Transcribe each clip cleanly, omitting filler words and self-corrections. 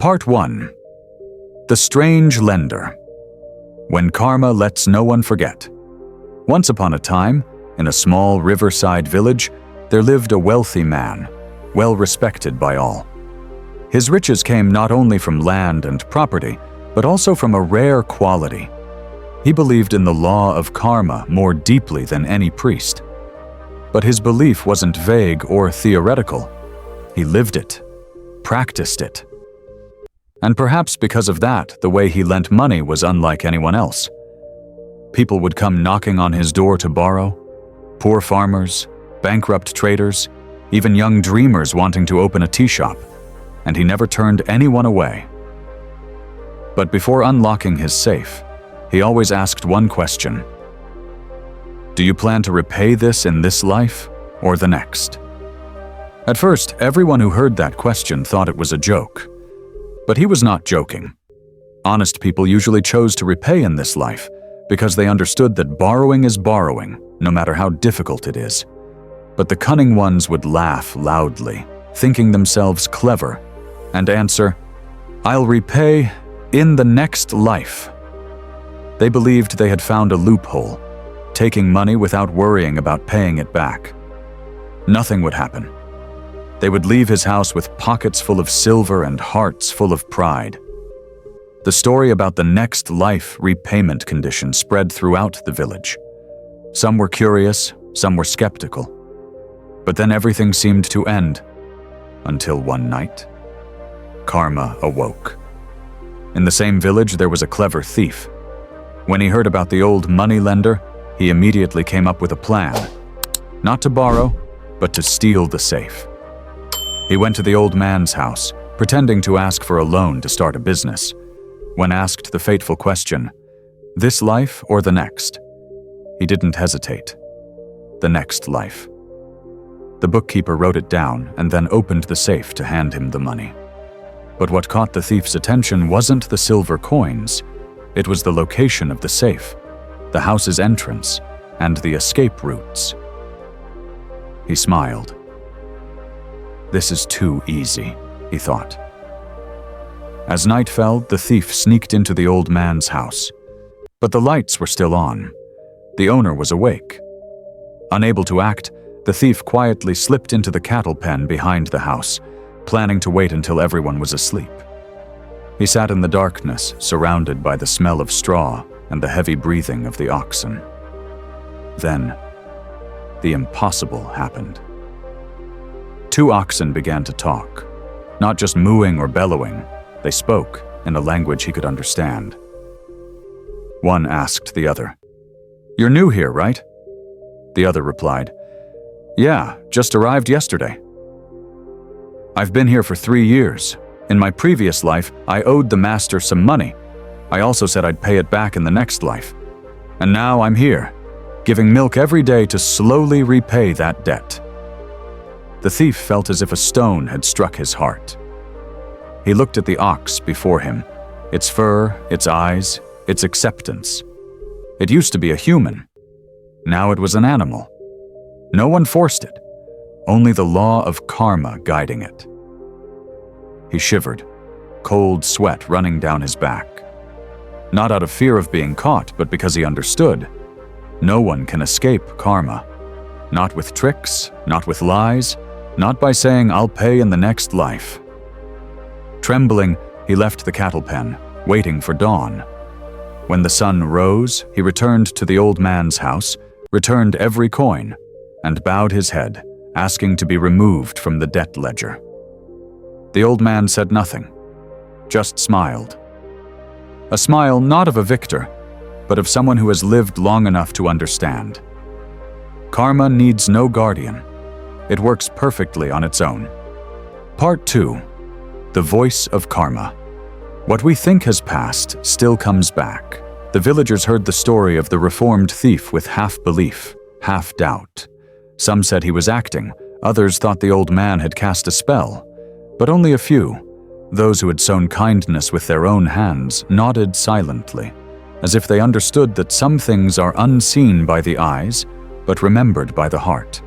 Part 1. The Strange Lender. When karma lets no one forget. Once upon a time, in a small riverside village, there lived a wealthy man, well respected by all. His riches came not only from land and property, but also from a rare quality. He believed in the law of karma more deeply than any priest. But his belief wasn't vague or theoretical. He lived it, practiced it. And perhaps because of that, the way he lent money was unlike anyone else. People would come knocking on his door to borrow. Poor farmers, bankrupt traders, even young dreamers wanting to open a tea shop. And he never turned anyone away. But before unlocking his safe, he always asked one question. Do you plan to repay this in this life or the next? At first, everyone who heard that question thought it was a joke. But he was not joking. Honest people usually chose to repay in this life because they understood that borrowing is borrowing, no matter how difficult it is. But the cunning ones would laugh loudly, thinking themselves clever, and answer, "I'll repay in the next life." They believed they had found a loophole, taking money without worrying about paying it back. Nothing would happen. They would leave his house with pockets full of silver and hearts full of pride. The story about the next life repayment condition spread throughout the village. Some were curious, some were skeptical. But then everything seemed to end, until one night, karma awoke. In the same village, there was a clever thief. When he heard about the old moneylender, he immediately came up with a plan. Not to borrow, but to steal the safe. He went to the old man's house, pretending to ask for a loan to start a business. When asked the fateful question, this life or the next? He didn't hesitate. The next life. The bookkeeper wrote it down and then opened the safe to hand him the money. But what caught the thief's attention wasn't the silver coins. It was the location of the safe, the house's entrance, and the escape routes. He smiled. This is too easy, he thought. As night fell, the thief sneaked into the old man's house. But the lights were still on. The owner was awake. Unable to act, the thief quietly slipped into the cattle pen behind the house, planning to wait until everyone was asleep. He sat in the darkness, surrounded by the smell of straw and the heavy breathing of the oxen. Then, the impossible happened. Two oxen began to talk, not just mooing or bellowing. They spoke in a language he could understand. One asked the other, "You're new here, right?" The other replied, "Yeah, just arrived yesterday." "I've been here for 3 years. In my previous life, I owed the master some money. I also said I'd pay it back in the next life. And now I'm here, giving milk every day to slowly repay that debt." The thief felt as if a stone had struck his heart. He looked at the ox before him, its fur, its eyes, its acceptance. It used to be a human. Now it was an animal. No one forced it, only the law of karma guiding it. He shivered, cold sweat running down his back. Not out of fear of being caught, but because he understood. No one can escape karma. Not with tricks, not with lies, not by saying, "I'll pay in the next life." Trembling, he left the cattle pen, waiting for dawn. When the sun rose, he returned to the old man's house, returned every coin, and bowed his head, asking to be removed from the debt ledger. The old man said nothing, just smiled. A smile not of a victor, but of someone who has lived long enough to understand. Karma needs no guardian. It works perfectly on its own. Part 2. The Voice of Karma. What we think has passed still comes back. The villagers heard the story of the reformed thief with half belief, half doubt. Some said he was acting, others thought the old man had cast a spell. But only a few, those who had sown kindness with their own hands, nodded silently, as if they understood that some things are unseen by the eyes, but remembered by the heart.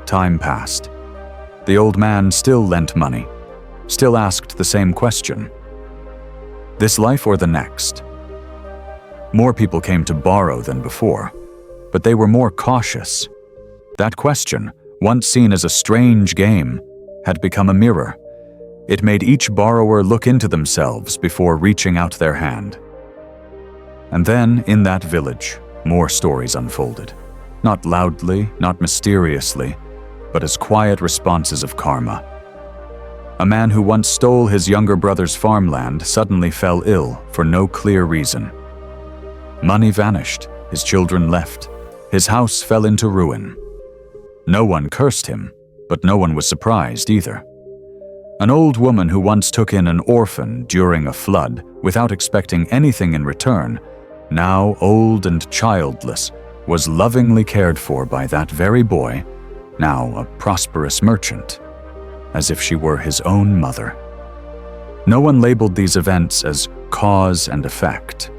Time passed. The old man still lent money, still asked the same question. This life or the next? More people came to borrow than before, but they were more cautious. That question, once seen as a strange game, had become a mirror. It made each borrower look into themselves before reaching out their hand. And then, in that village, more stories unfolded. Not loudly, not mysteriously, but as quiet responses of karma. A man who once stole his younger brother's farmland suddenly fell ill for no clear reason. Money vanished, his children left, his house fell into ruin. No one cursed him, but no one was surprised either. An old woman who once took in an orphan during a flood without expecting anything in return, now old and childless, was lovingly cared for by that very boy, now a prosperous merchant, as if she were his own mother. No one labeled these events as cause and effect.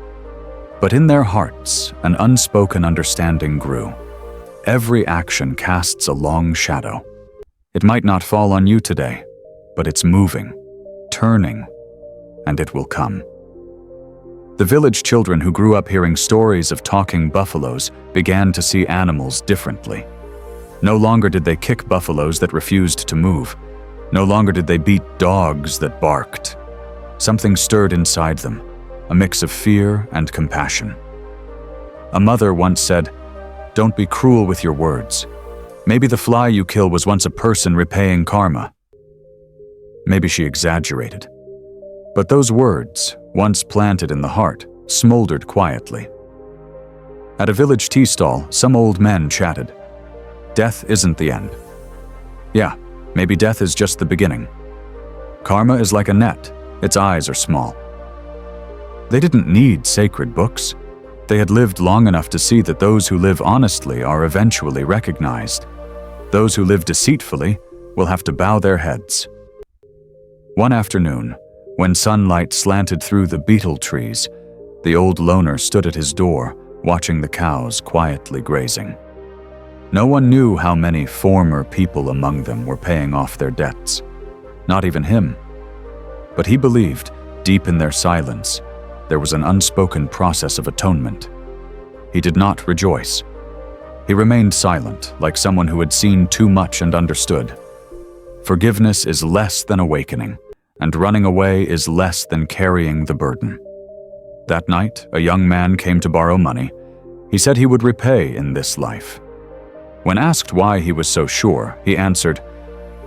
But in their hearts, an unspoken understanding grew. Every action casts a long shadow. It might not fall on you today, but it's moving, turning, and it will come. The village children who grew up hearing stories of talking buffaloes began to see animals differently. No longer did they kick buffaloes that refused to move. No longer did they beat dogs that barked. Something stirred inside them, a mix of fear and compassion. A mother once said, "Don't be cruel with your words. Maybe the fly you kill was once a person repaying karma." Maybe she exaggerated. But those words, once planted in the heart, smoldered quietly. At a village tea stall, some old men chatted. Death isn't the end. Yeah, maybe death is just the beginning. Karma is like a net, its eyes are small. They didn't need sacred books. They had lived long enough to see that those who live honestly are eventually recognized. Those who live deceitfully will have to bow their heads. One afternoon, when sunlight slanted through the beetle trees, the old loner stood at his door, watching the cows quietly grazing. No one knew how many former people among them were paying off their debts. Not even him. But he believed, deep in their silence, there was an unspoken process of atonement. He did not rejoice. He remained silent, like someone who had seen too much and understood. Forgiveness is less than awakening, and running away is less than carrying the burden. That night, a young man came to borrow money. He said he would repay in this life. When asked why he was so sure, he answered,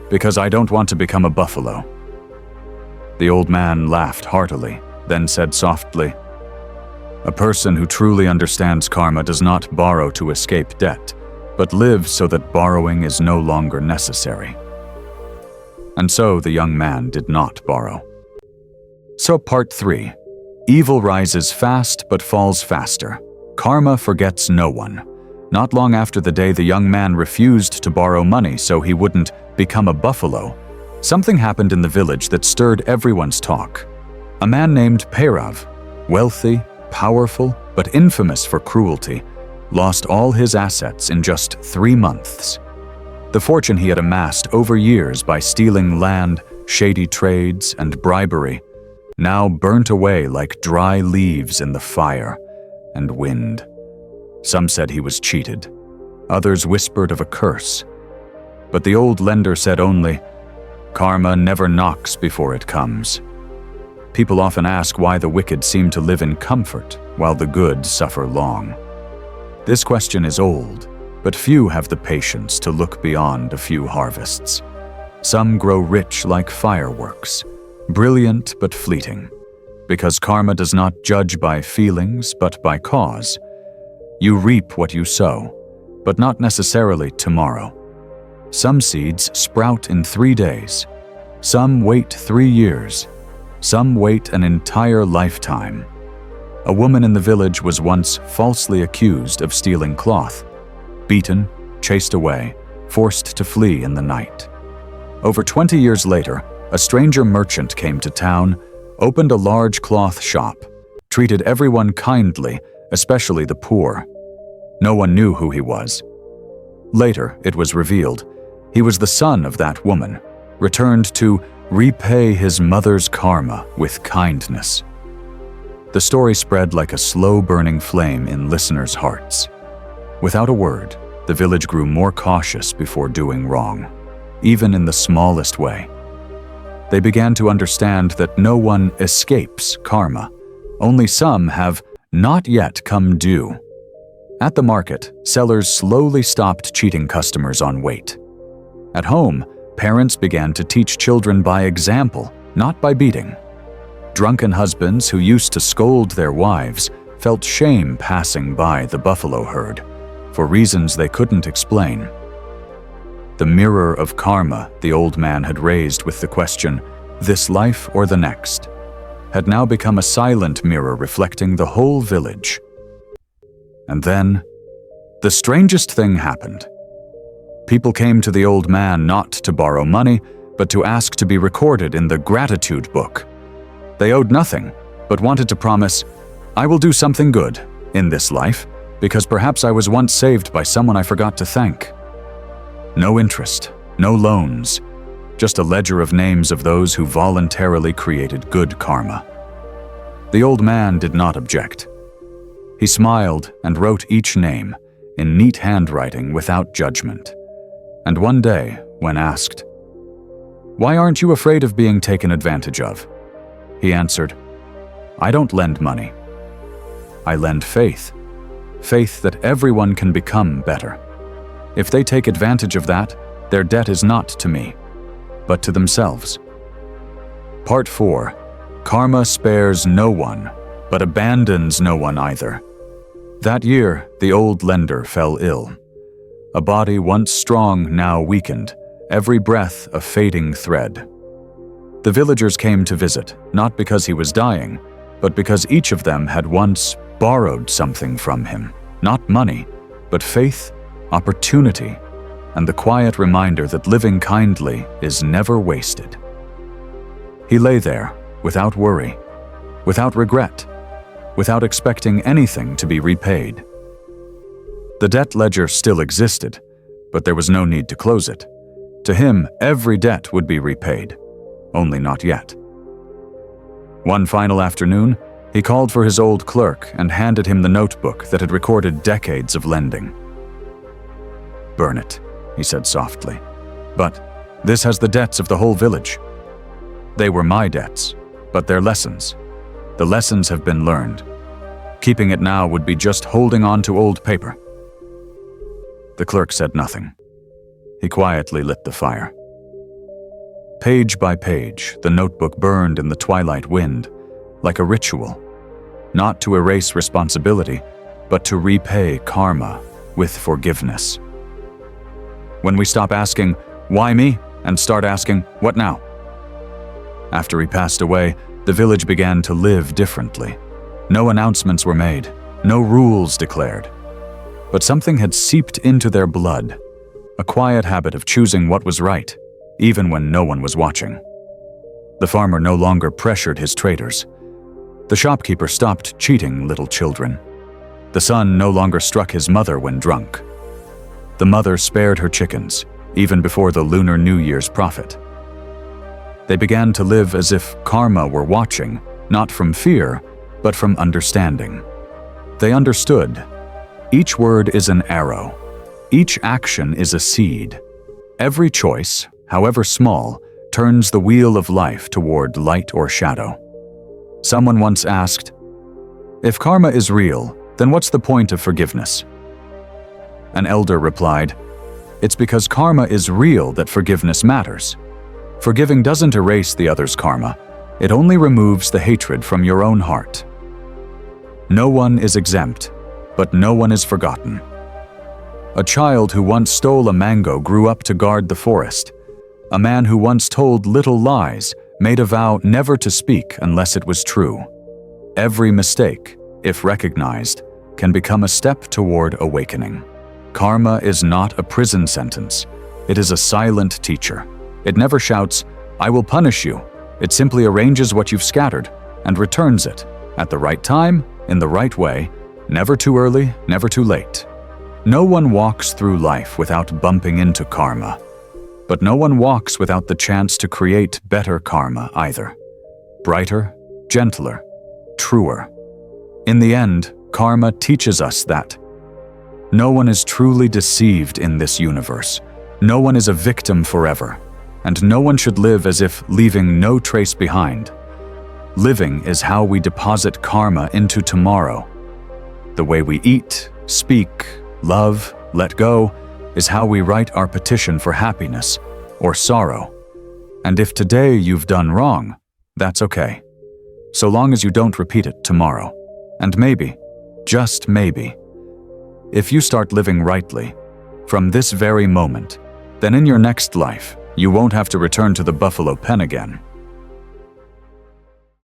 "Because I don't want to become a buffalo." The old man laughed heartily, then said softly, "A person who truly understands karma does not borrow to escape debt, but lives so that borrowing is no longer necessary." And so the young man did not borrow. So part 3. Evil rises fast but falls faster. Karma forgets no one. Not long after the day the young man refused to borrow money so he wouldn't become a buffalo, something happened in the village that stirred everyone's talk. A man named Perav, wealthy, powerful, but infamous for cruelty, lost all his assets in just 3 months. The fortune he had amassed over years by stealing land, shady trades, and bribery, now burnt away like dry leaves in the fire and wind. Some said he was cheated. Others whispered of a curse. But the old lender said only, "Karma never knocks before it comes." People often ask why the wicked seem to live in comfort while the good suffer long. This question is old, but few have the patience to look beyond a few harvests. Some grow rich like fireworks, brilliant but fleeting, because karma does not judge by feelings but by cause. You reap what you sow, but not necessarily tomorrow. Some seeds sprout in 3 days. Some wait 3 years. Some wait an entire lifetime. A woman in the village was once falsely accused of stealing cloth, beaten, chased away, forced to flee in the night. Over 20 years later, a stranger merchant came to town, opened a large cloth shop, treated everyone kindly, especially the poor. No one knew who he was. Later, it was revealed, he was the son of that woman, returned to repay his mother's karma with kindness. The story spread like a slow-burning flame in listeners' hearts. Without a word, the village grew more cautious before doing wrong, even in the smallest way. They began to understand that no one escapes karma. Only some have not yet come due. At the market, sellers slowly stopped cheating customers on weight. At home, parents began to teach children by example, not by beating. Drunken husbands who used to scold their wives felt shame passing by the buffalo herd, for reasons they couldn't explain. The mirror of karma the old man had raised with the question, "This life or the next?" had now become a silent mirror reflecting the whole village. And then, the strangest thing happened. People came to the old man not to borrow money, but to ask to be recorded in the gratitude book. They owed nothing, but wanted to promise, "I will do something good in this life, because perhaps I was once saved by someone I forgot to thank." No interest, no loans, just a ledger of names of those who voluntarily created good karma. The old man did not object. He smiled and wrote each name in neat handwriting without judgment. And one day, when asked, "Why aren't you afraid of being taken advantage of?" he answered, "I don't lend money. I lend faith. Faith that everyone can become better. If they take advantage of that, their debt is not to me, but to themselves." Part 4. Karma spares no one, but abandons no one either. That year, the old lender fell ill. A body once strong, now weakened, every breath a fading thread. The villagers came to visit, not because he was dying, but because each of them had once borrowed something from him. Not money, but faith, opportunity, and the quiet reminder that living kindly is never wasted. He lay there, without worry, without regret, without expecting anything to be repaid. The debt ledger still existed, but there was no need to close it. To him, every debt would be repaid, only not yet. One final afternoon, he called for his old clerk and handed him the notebook that had recorded decades of lending. "Burn it," he said softly. "But this has the debts of the whole village. They were my debts, but they're lessons. The lessons have been learned. Keeping it now would be just holding on to old paper." The clerk said nothing. He quietly lit the fire. Page by page, the notebook burned in the twilight wind, like a ritual, not to erase responsibility, but to repay karma with forgiveness. When we stop asking, "Why me?" and start asking, "What now?" After he passed away, the village began to live differently. No announcements were made, no rules declared. But something had seeped into their blood, a quiet habit of choosing what was right, even when no one was watching. The farmer no longer pressured his traders. The shopkeeper stopped cheating little children. The son no longer struck his mother when drunk. The mother spared her chickens, even before the Lunar New Year's profit. They began to live as if karma were watching, not from fear, but from understanding. They understood. Each word is an arrow. Each action is a seed. Every choice, however small, turns the wheel of life toward light or shadow. Someone once asked, "If karma is real, then what's the point of forgiveness?" An elder replied, "It's because karma is real that forgiveness matters. Forgiving doesn't erase the other's karma. It only removes the hatred from your own heart." No one is exempt, but no one is forgotten. A child who once stole a mango grew up to guard the forest. A man who once told little lies made a vow never to speak unless it was true. Every mistake, if recognized, can become a step toward awakening. Karma is not a prison sentence. It is a silent teacher. It never shouts, "I will punish you." It simply arranges what you've scattered and returns it at the right time, in the right way, never too early, never too late. No one walks through life without bumping into karma. But no one walks without the chance to create better karma either. Brighter, gentler, truer. In the end, karma teaches us that no one is truly deceived in this universe. No one is a victim forever, and no one should live as if leaving no trace behind. Living is how we deposit karma into tomorrow. The way we eat, speak, love, let go, is how we write our petition for happiness or sorrow. And if today you've done wrong, that's okay. So long as you don't repeat it tomorrow. And maybe, just maybe, if you start living rightly, from this very moment, then in your next life, you won't have to return to the buffalo pen again.